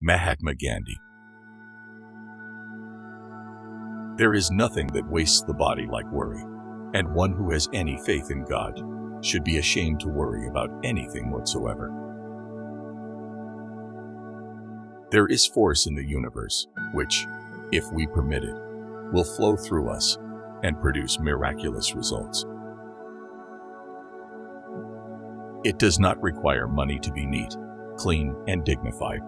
Mahatma Gandhi. There is nothing that wastes the body like worry, and one who has any faith in God should be ashamed to worry about anything whatsoever. There is force in the universe, which, if we permit it, will flow through us and produce miraculous results. It does not require money to be neat, clean, and dignified.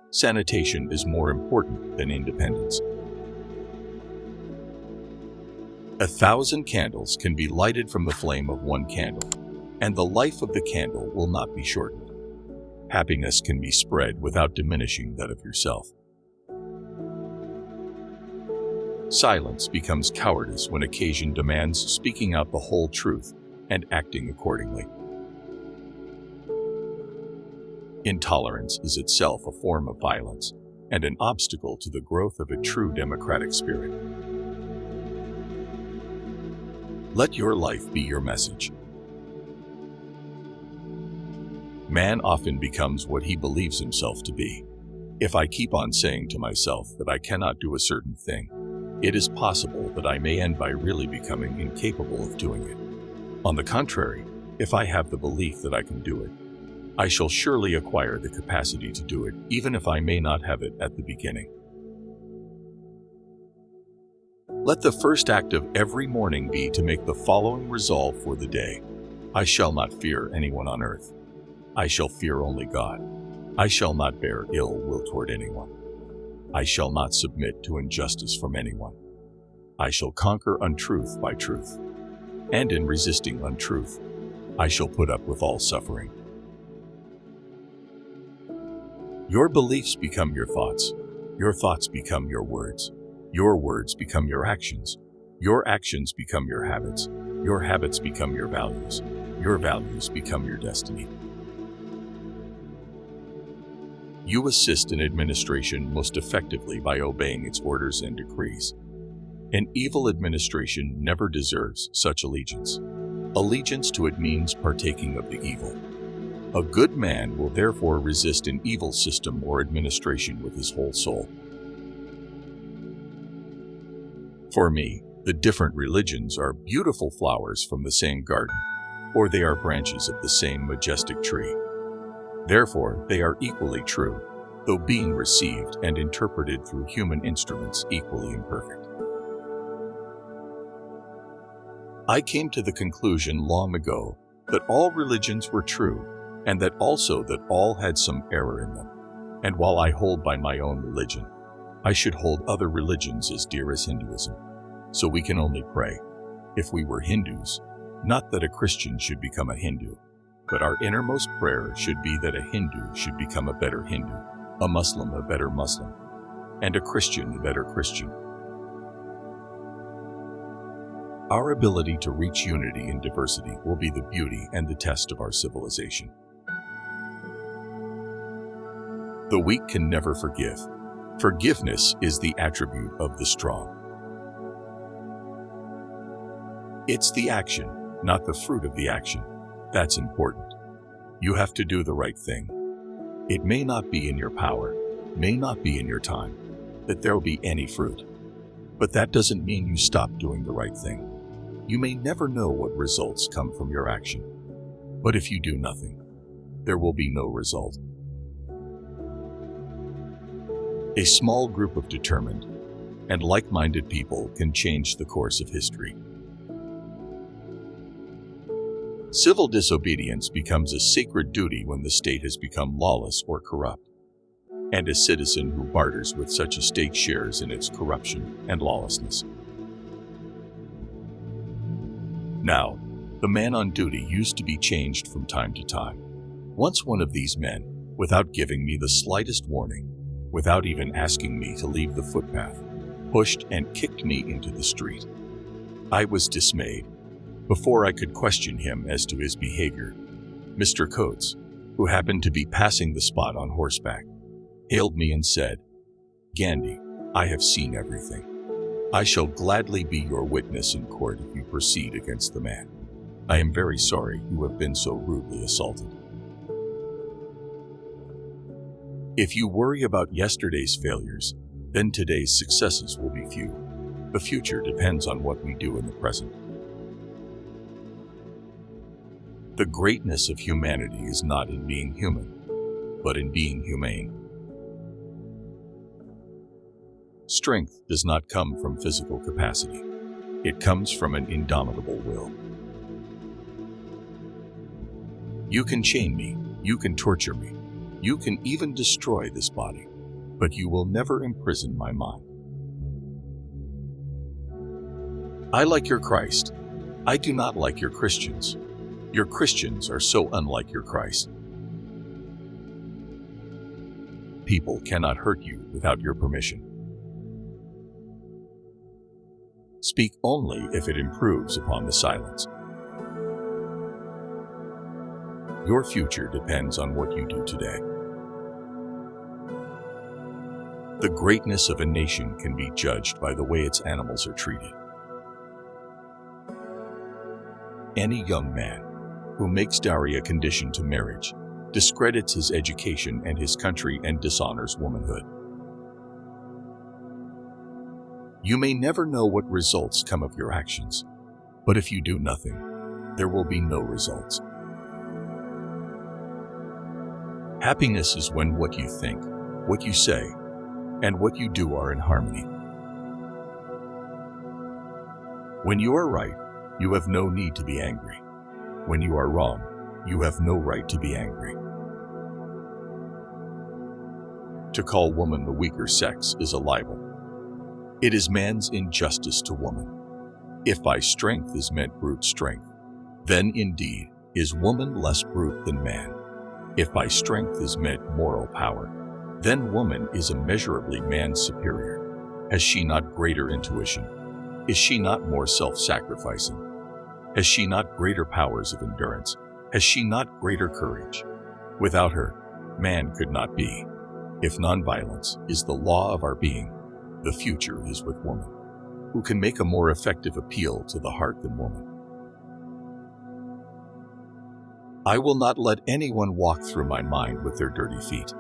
Sanitation is more important than independence. 1,000 candles can be lighted from the flame of one candle, and the life of the candle will not be shortened. Happiness can be spread without diminishing that of yourself. Silence becomes cowardice when occasion demands speaking out the whole truth and acting accordingly. Intolerance is itself a form of violence and an obstacle to the growth of a true democratic spirit. Let your life be your message. Man often becomes what he believes himself to be. If I keep on saying to myself that I cannot do a certain thing, it is possible that I may end by really becoming incapable of doing it. On the contrary, if I have the belief that I can do it, I shall surely acquire the capacity to do it, even if I may not have it at the beginning. Let the first act of every morning be to make the following resolve for the day. I shall not fear anyone on earth. I shall fear only God. I shall not bear ill will toward anyone. I shall not submit to injustice from anyone. I shall conquer untruth by truth. And in resisting untruth, I shall put up with all suffering. Your beliefs become your thoughts become your words become your actions become your habits become your values become your destiny. You assist an administration most effectively by obeying its orders and decrees. An evil administration never deserves such allegiance. Allegiance to it means partaking of the evil. A good man will therefore resist an evil system or administration with his whole soul. For me, the different religions are beautiful flowers from the same garden, or they are branches of the same majestic tree. Therefore, they are equally true, though being received and interpreted through human instruments equally imperfect. I came to the conclusion long ago that all religions were true, and that also that all had some error in them. And while I hold by my own religion, I should hold other religions as dear as Hinduism. So we can only pray, if we were Hindus, not that a Christian should become a Hindu, but our innermost prayer should be that a Hindu should become a better Hindu, a Muslim a better Muslim, and a Christian a better Christian. Our ability to reach unity in diversity will be the beauty and the test of our civilization. The weak can never forgive. Forgiveness is the attribute of the strong. It's the action, not the fruit of the action, that's important. You have to do the right thing. It may not be in your power, may not be in your time, that there will be any fruit. But that doesn't mean you stop doing the right thing. You may never know what results come from your action. But if you do nothing, there will be no result. A small group of determined and like-minded people can change the course of history. Civil disobedience becomes a sacred duty when the state has become lawless or corrupt, and a citizen who barters with such a state shares in its corruption and lawlessness. Now, the man on duty used to be changed from time to time. Once one of these men, without giving me the slightest warning, without even asking me to leave the footpath, pushed and kicked me into the street. I was dismayed. Before I could question him as to his behavior, Mr. Coates, who happened to be passing the spot on horseback, hailed me and said, "Gandhi, I have seen everything. I shall gladly be your witness in court if you proceed against the man. I am very sorry you have been so rudely assaulted." If you worry about yesterday's failures, then today's successes will be few. The future depends on what we do in the present. The greatness of humanity is not in being human, but in being humane. Strength does not come from physical capacity. It comes from an indomitable will. You can chain me, you can torture me, you can even destroy this body, but you will never imprison my mind. I like your Christ. I do not like your Christians. Your Christians are so unlike your Christ. People cannot hurt you without your permission. Speak only if it improves upon the silence. Your future depends on what you do today. The greatness of a nation can be judged by the way its animals are treated. Any young man who makes dowry a condition to marriage discredits his education and his country and dishonors womanhood. You may never know what results come of your actions, but if you do nothing, there will be no results. Happiness is when what you think, what you say, and what you do are in harmony. When you are right, you have no need to be angry. When you are wrong, you have no right to be angry. To call woman the weaker sex is a libel. It is man's injustice to woman. If by strength is meant brute strength, then indeed is woman less brute than man. If by strength is meant moral power, then woman is immeasurably man's superior. Has she not greater intuition? Is she not more self-sacrificing? Has she not greater powers of endurance? Has she not greater courage? Without her, man could not be. If nonviolence is the law of our being, the future is with woman, who can make a more effective appeal to the heart than woman. I will not let anyone walk through my mind with their dirty feet.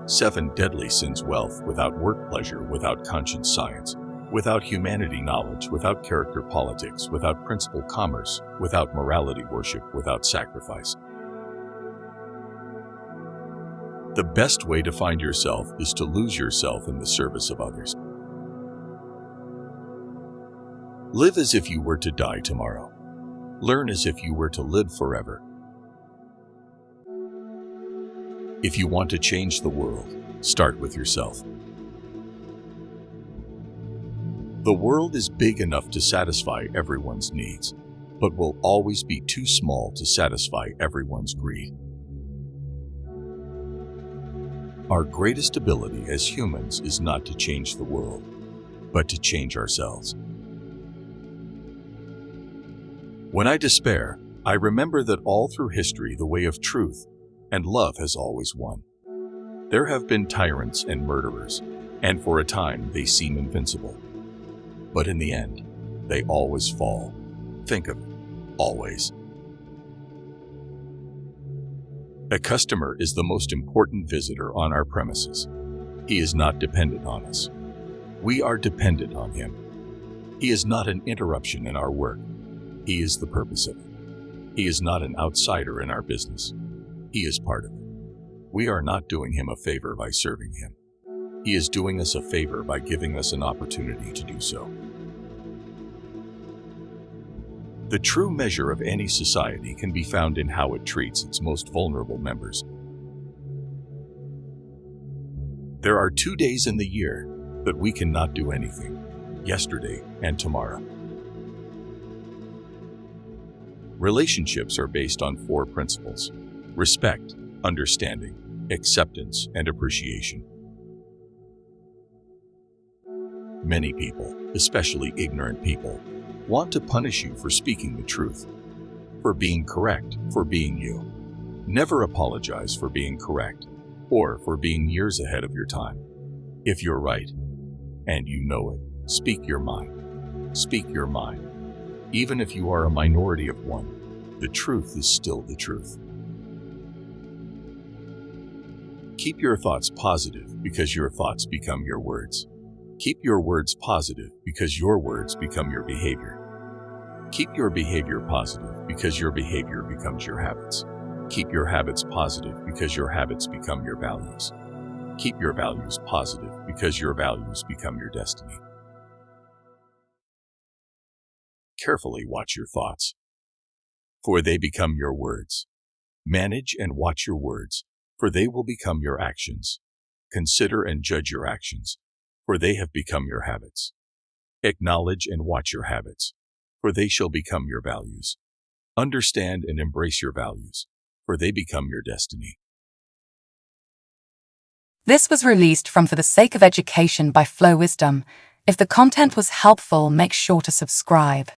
7 deadly sins: wealth without work pleasure, without conscience science, without humanity knowledge, without character politics, without principle commerce, without morality worship, without sacrifice. The best way to find yourself is to lose yourself in the service of others. Live as if you were to die tomorrow. Learn as if you were to live forever. If you want to change the world, start with yourself. The world is big enough to satisfy everyone's needs, but will always be too small to satisfy everyone's greed. Our greatest ability as humans is not to change the world, but to change ourselves. When I despair, I remember that all through history the way of truth and love has always won. There have been tyrants and murderers, and for a time they seem invincible. But in the end, they always fall. Think of it, always. A customer is the most important visitor on our premises. He is not dependent on us. We are dependent on him. He is not an interruption in our work. He is the purpose of it. He is not an outsider in our business. He is part of it. We are not doing him a favor by serving him. He is doing us a favor by giving us an opportunity to do so. The true measure of any society can be found in how it treats its most vulnerable members. There are 2 days in the year that we cannot do anything: yesterday and tomorrow. Relationships are based on 4 principles: respect, understanding, acceptance, and appreciation. Many people, especially ignorant people, want to punish you for speaking the truth, for being correct, for being you. Never apologize for being correct, or for being years ahead of your time. If you're right, and you know it, speak your mind. Speak your mind. Even if you are a minority of one, the truth is still the truth. Keep your thoughts positive because your thoughts become your words. Keep your words positive because your words become your behavior. Keep your behavior positive because your behavior becomes your habits. Keep your habits positive because your habits become your values. Keep your values positive because your values become your destiny. Carefully watch your thoughts, for they become your words. Manage and watch your words, for they will become your actions. Consider and judge your actions, for they have become your habits. Acknowledge and watch your habits, for they shall become your values. Understand and embrace your values, for they become your destiny. This was released from For the Sake of Education by Flow Wisdom. If the content was helpful, make sure to subscribe.